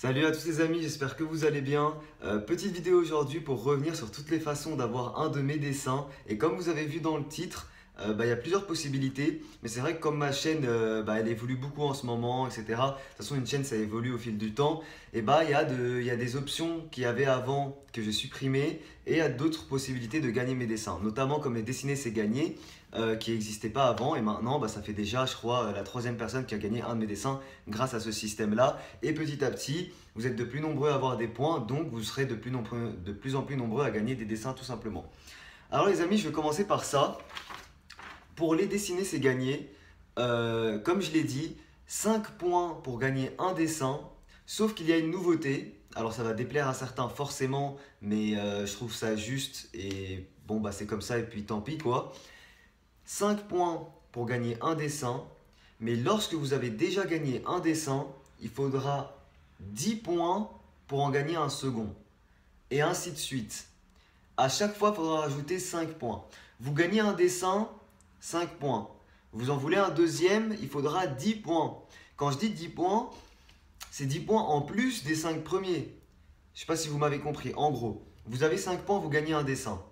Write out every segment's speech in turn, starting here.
Salut à tous les amis, j'espère que vous allez bien. Petite vidéo aujourd'hui pour revenir sur toutes les façons d'avoir un de mes dessins. Et comme vous avez vu dans le titre, il y a plusieurs possibilités. Mais c'est vrai que comme ma chaîne, elle évolue beaucoup en ce moment, etc. De toute façon, une chaîne, ça évolue au fil du temps. Et il y a des options qu'il y avait avant que j'ai supprimées. Et il y a d'autres possibilités de gagner mes dessins. Notamment comme les dessiner, c'est gagner, qui n'existait pas avant. Et maintenant, ça fait déjà, je crois, la troisième personne qui a gagné un de mes dessins grâce à ce système-là. Et petit à petit, vous êtes de plus nombreux à avoir des points, donc vous serez de plus en plus nombreux à gagner des dessins tout simplement. Alors les amis, je vais commencer par ça. Pour les dessiner, c'est gagner. Comme je l'ai dit, 5 points pour gagner un dessin, sauf qu'il y a une nouveauté. Alors ça va déplaire à certains forcément, mais je trouve ça juste et bon c'est comme ça et puis tant pis quoi. 5 points pour gagner un dessin, mais lorsque vous avez déjà gagné un dessin, il faudra 10 points pour en gagner un second. Et ainsi de suite. À chaque fois, il faudra rajouter 5 points. Vous gagnez un dessin, 5 points. Vous en voulez un deuxième, il faudra 10 points. Quand je dis 10 points, c'est 10 points en plus des 5 premiers. Je ne sais pas si vous m'avez compris. En gros, vous avez 5 points, vous gagnez un dessin.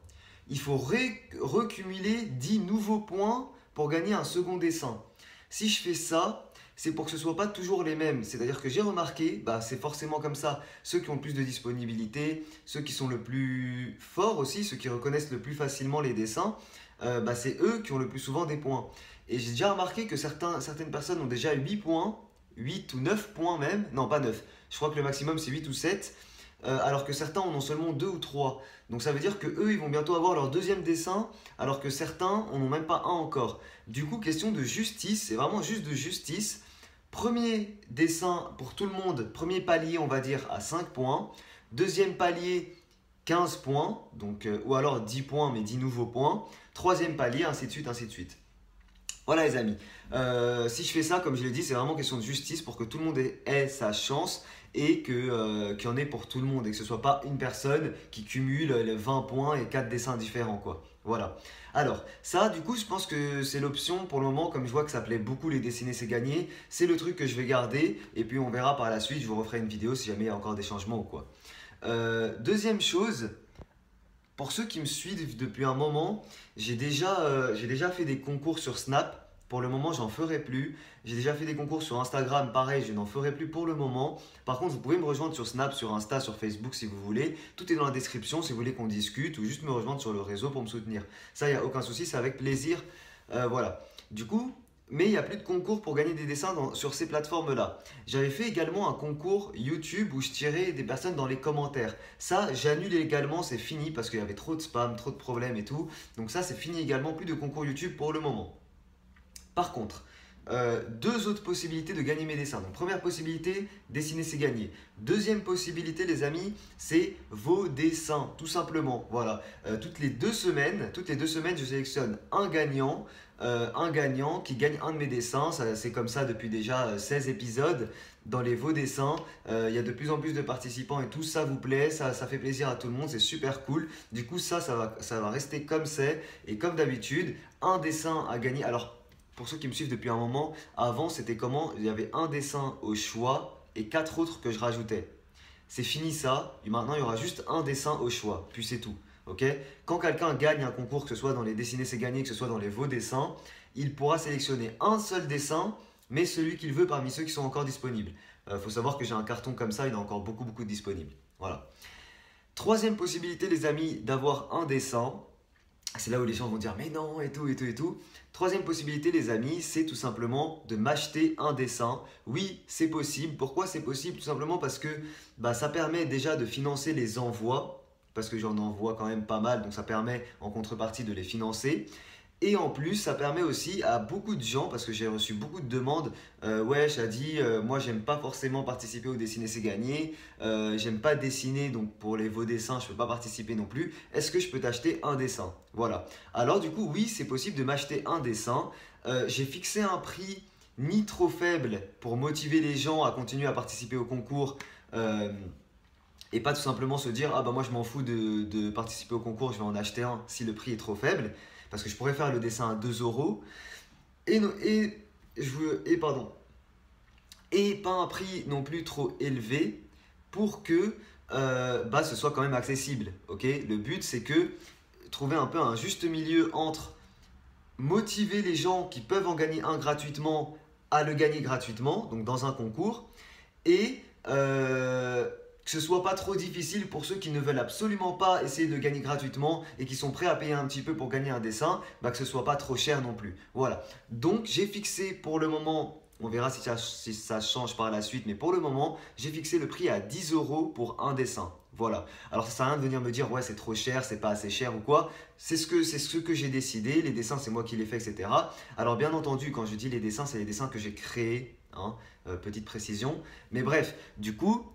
Il faut recumuler 10 nouveaux points pour gagner un second dessin. Si je fais ça, c'est pour que ce ne soit pas toujours les mêmes. C'est-à-dire que j'ai remarqué, c'est forcément comme ça, ceux qui ont le plus de disponibilité, ceux qui sont le plus forts aussi, ceux qui reconnaissent le plus facilement les dessins, c'est eux qui ont le plus souvent des points. Et j'ai déjà remarqué que certaines personnes ont déjà 8 points, 8 ou 9 points même, non pas 9, je crois que le maximum c'est 8 ou 7, alors que certains en ont seulement 2 ou 3. Donc ça veut dire que eux ils vont bientôt avoir leur deuxième dessin, alors que certains en ont même pas un encore. Du coup, question de justice, c'est vraiment juste de justice. Premier dessin pour tout le monde, premier palier on va dire à 5 points. Deuxième palier 15 points, donc, ou alors 10 points mais 10 nouveaux points. Troisième palier, ainsi de suite, ainsi de suite. Voilà les amis, si je fais ça, comme je l'ai dit, c'est vraiment question de justice pour que tout le monde ait sa chance et qu'il y en ait pour tout le monde et que ce ne soit pas une personne qui cumule les 20 points et 4 dessins différents quoi. Voilà. Alors ça du coup je pense que c'est l'option pour le moment, comme je vois que ça plaît beaucoup les dessiner c'est gagner, c'est le truc que je vais garder et puis on verra par la suite, je vous referai une vidéo si jamais il y a encore des changements ou quoi. Deuxième chose, pour ceux qui me suivent depuis un moment, j'ai déjà fait des concours sur Snap. Pour le moment, j'en ferai plus. J'ai déjà fait des concours sur Instagram, pareil, je n'en ferai plus pour le moment. Par contre, vous pouvez me rejoindre sur Snap, sur Insta, sur Facebook si vous voulez. Tout est dans la description si vous voulez qu'on discute ou juste me rejoindre sur le réseau pour me soutenir. Ça, il n'y a aucun souci, c'est avec plaisir. Voilà. Du coup, mais il n'y a plus de concours pour gagner des dessins sur ces plateformes-là. J'avais fait également un concours YouTube où je tirais des personnes dans les commentaires. Ça, j'annule également, c'est fini parce qu'il y avait trop de spam, trop de problèmes et tout. Donc ça, c'est fini également, plus de concours YouTube pour le moment. Par contre, deux autres possibilités de gagner mes dessins. Donc première possibilité, dessiner c'est gagner. Deuxième possibilité les amis, c'est vos dessins, tout simplement. Voilà, toutes les deux semaines, je sélectionne un gagnant qui gagne un de mes dessins. C'est comme ça depuis déjà 16 épisodes. Dans les vos dessins, il y a de plus en plus de participants et tout ça vous plaît, ça fait plaisir à tout le monde, c'est super cool. Du coup ça va rester comme c'est et comme d'habitude, un dessin à gagner. Alors pour ceux qui me suivent depuis un moment, avant c'était comment? Il y avait un dessin au choix et 4 autres que je rajoutais. C'est fini ça, et maintenant il y aura juste un dessin au choix, puis c'est tout. Okay, quand quelqu'un gagne un concours, que ce soit dans les dessinés c'est gagné, que ce soit dans les vos dessins, il pourra sélectionner un seul dessin, mais celui qu'il veut parmi ceux qui sont encore disponibles. Faut savoir que j'ai un carton comme ça, il y en a encore beaucoup de disponibles. Voilà. Troisième possibilité les amis, d'avoir un dessin. C'est là où les gens vont dire mais non et tout et tout et tout. Troisième possibilité les amis, c'est tout simplement de m'acheter un dessin. Oui, c'est possible. Pourquoi c'est possible? Tout simplement parce que ça permet déjà de financer les envois, parce que j'en envoie quand même pas mal, donc ça permet en contrepartie de les financer. Et en plus, ça permet aussi à beaucoup de gens, parce que j'ai reçu beaucoup de demandes, wesh, a dit, moi j'aime pas forcément participer au dessiner c'est gagné, j'aime pas dessiner, donc pour les vos dessins, je peux pas participer non plus. Est-ce que je peux t'acheter un dessin? Voilà. Alors du coup, oui, c'est possible de m'acheter un dessin. J'ai fixé un prix ni trop faible pour motiver les gens à continuer à participer au concours. Et pas tout simplement se dire ah moi je m'en fous de participer au concours, je vais en acheter un si le prix est trop faible, parce que je pourrais faire le dessin à 2 euros et pas un prix non plus trop élevé, pour que ce soit quand même accessible. Ok, le but, c'est que trouver un peu un juste milieu entre motiver les gens qui peuvent en gagner un gratuitement à le gagner gratuitement, donc dans un concours, et que ce soit pas trop difficile pour ceux qui ne veulent absolument pas essayer de gagner gratuitement et qui sont prêts à payer un petit peu pour gagner un dessin, que ce soit pas trop cher non plus. Voilà. Donc j'ai fixé pour le moment, on verra si ça change par la suite, mais pour le moment, j'ai fixé le prix à 10 € pour un dessin. Voilà. Alors ça sert à rien de venir me dire ouais c'est trop cher, c'est pas assez cher ou quoi. C'est ce que j'ai décidé. Les dessins c'est moi qui les fais, etc. Alors bien entendu quand je dis les dessins c'est les dessins que j'ai créés. Hein, petite précision. Mais bref, du coup,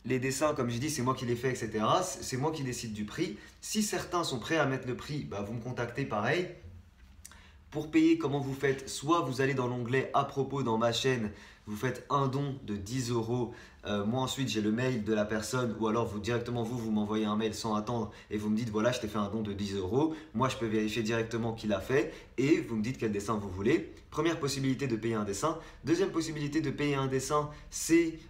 les dessins, comme je dis, c'est moi qui les fais, etc. C'est moi qui décide du prix. Si certains sont prêts à mettre le prix, vous me contactez pareil. Pour payer, comment vous faites? Soit vous allez dans l'onglet à propos dans ma chaîne, vous faites un don de 10 €. Moi ensuite j'ai le mail de la personne ou alors directement vous m'envoyez un mail sans attendre et vous me dites voilà je t'ai fait un don de 10 €. Moi je peux vérifier directement qui l'a fait et vous me dites quel dessin vous voulez. Première possibilité de payer un dessin. Deuxième possibilité de payer un dessin, c'est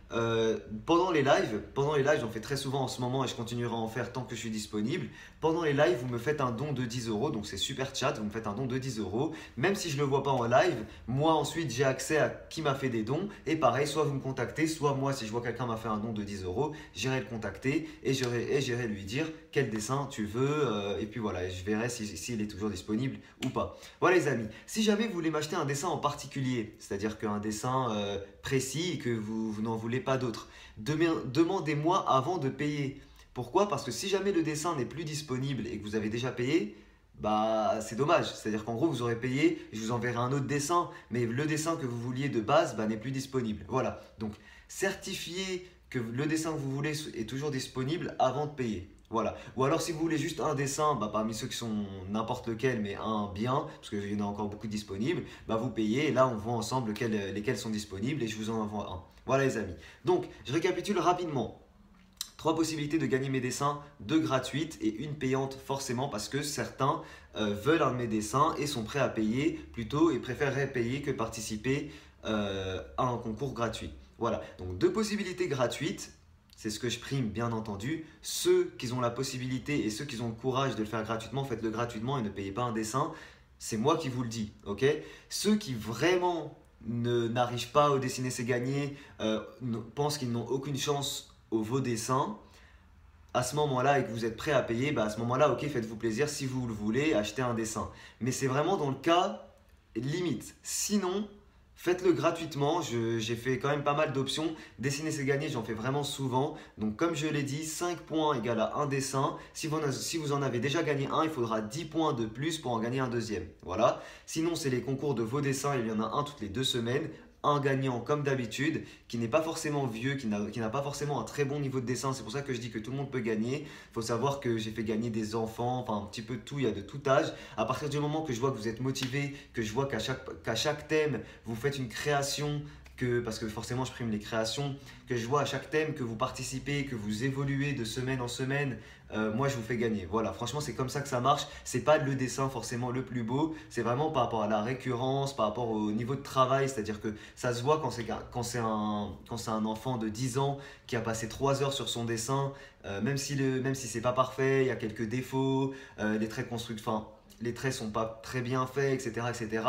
pendant les lives. Pendant les lives, j'en fais très souvent en ce moment et je continuerai à en faire tant que je suis disponible. Pendant les lives, vous me faites un don de 10 €, donc c'est super chat, vous me faites un don de 10 €. Même si je ne le vois pas en live, moi ensuite j'ai accès à qui m'a fait des dons. Et pareil, soit vous me contactez, soit moi si je vois quelqu'un m'a fait un don de 10 €, j'irai le contacter et j'irai lui dire quel dessin tu veux. Et puis voilà, je verrai s'il est toujours disponible ou pas. Voilà les amis, si jamais vous voulez m'acheter un dessin en particulier, c'est-à-dire qu'un dessin précis et que vous n'en voulez pas d'autres, demandez-moi avant de payer. Pourquoi? Parce que si jamais le dessin n'est plus disponible et que vous avez déjà payé, c'est dommage. C'est-à-dire qu'en gros, vous aurez payé, je vous enverrai un autre dessin, mais le dessin que vous vouliez de base n'est plus disponible. Voilà. Donc, certifiez que le dessin que vous voulez est toujours disponible avant de payer. Voilà. Ou alors, si vous voulez juste un dessin, parmi ceux qui sont n'importe lequel, mais un bien, parce qu'il y en a encore beaucoup disponibles, vous payez et là, on voit ensemble lesquels sont disponibles et je vous en envoie un. Voilà les amis. Donc, je récapitule rapidement. 3 possibilités de gagner mes dessins, 2 gratuites et une payante forcément parce que certains veulent un de mes dessins et sont prêts à payer plutôt et préféreraient payer que participer à un concours gratuit. Voilà, donc 2 possibilités gratuites, c'est ce que je prime bien entendu. Ceux qui ont la possibilité et ceux qui ont le courage de le faire gratuitement, faites-le gratuitement et ne payez pas un dessin. C'est moi qui vous le dis, ok? Ceux qui vraiment n'arrivent pas au dessiner c'est gagné, pensent qu'ils n'ont aucune chance vos dessins, à ce moment-là et que vous êtes prêt à payer, à ce moment-là, ok, faites-vous plaisir si vous le voulez, achetez un dessin. Mais c'est vraiment dans le cas limite. Sinon, faites-le gratuitement. J'ai fait quand même pas mal d'options. Dessiner c'est gagné, j'en fais vraiment souvent. Donc comme je l'ai dit, 5 points égale à un dessin. Si vous en avez déjà gagné un, il faudra 10 points de plus pour en gagner un deuxième. Voilà. Sinon, c'est les concours de vos dessins. Il y en a un toutes les 2 semaines. Un gagnant comme d'habitude, qui n'est pas forcément vieux, qui n'a pas forcément un très bon niveau de dessin. C'est pour ça que je dis que tout le monde peut gagner. Il faut savoir que j'ai fait gagner des enfants, enfin un petit peu de tout, il y a de tout âge. À partir du moment que je vois que vous êtes motivé, que je vois qu'à chaque thème, vous faites une création, parce que forcément je prime les créations, que je vois à chaque thème que vous participez, que vous évoluez de semaine en semaine, moi je vous fais gagner. Voilà, franchement c'est comme ça que ça marche. C'est pas le dessin forcément le plus beau, c'est vraiment par rapport à la récurrence, par rapport au niveau de travail, c'est-à-dire que ça se voit quand c'est un enfant de 10 ans qui a passé 3 heures sur son dessin, même si c'est pas parfait, il y a quelques défauts, les traits les traits sont pas très bien faits, etc. etc.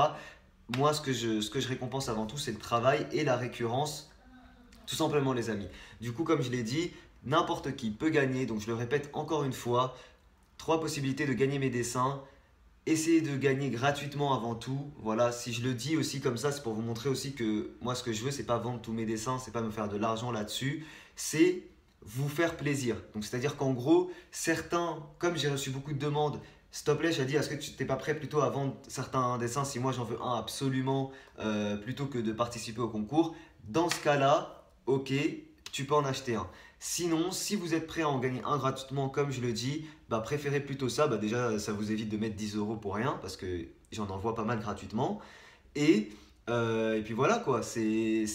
Moi, ce que je récompense avant tout, c'est le travail et la récurrence, tout simplement les amis. Du coup, comme je l'ai dit, n'importe qui peut gagner, donc je le répète encore une fois, 3 possibilités de gagner mes dessins. Essayez de gagner gratuitement avant tout. Voilà, si je le dis aussi comme ça, c'est pour vous montrer aussi que moi, ce que je veux, c'est pas vendre tous mes dessins, c'est pas me faire de l'argent là-dessus, c'est vous faire plaisir. Donc, c'est-à-dire qu'en gros, certains, comme j'ai reçu beaucoup de demandes, s'il te plaît, j'ai dit, est-ce que tu n'es pas prêt plutôt à vendre certains dessins si moi j'en veux un absolument plutôt que de participer au concours? Dans ce cas-là, ok, tu peux en acheter un. Sinon, si vous êtes prêt à en gagner un gratuitement, comme je le dis, préférez plutôt ça. Déjà, ça vous évite de mettre 10 € pour rien parce que j'en envoie pas mal gratuitement. Et puis voilà quoi, il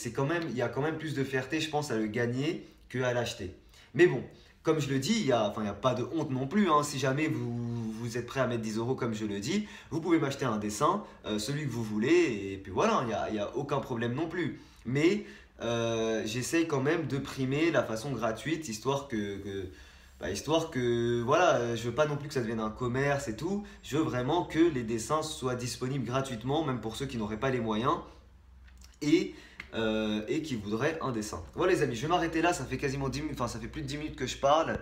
y a quand même plus de fierté, je pense, à le gagner qu'à l'acheter. Mais bon. Comme je le dis, il n'y a pas de honte non plus. Hein. Si jamais vous êtes prêt à mettre 10 € comme je le dis, vous pouvez m'acheter un dessin, celui que vous voulez, et puis voilà, il n'y a aucun problème non plus. Mais j'essaye quand même de primer la façon gratuite, histoire que voilà, je veux pas non plus que ça devienne un commerce et tout. Je veux vraiment que les dessins soient disponibles gratuitement, même pour ceux qui n'auraient pas les moyens et, et qui voudraient un dessin. Voilà les amis, je vais m'arrêter là, ça fait quasiment 10 minutes, enfin ça fait plus de 10 minutes que je parle.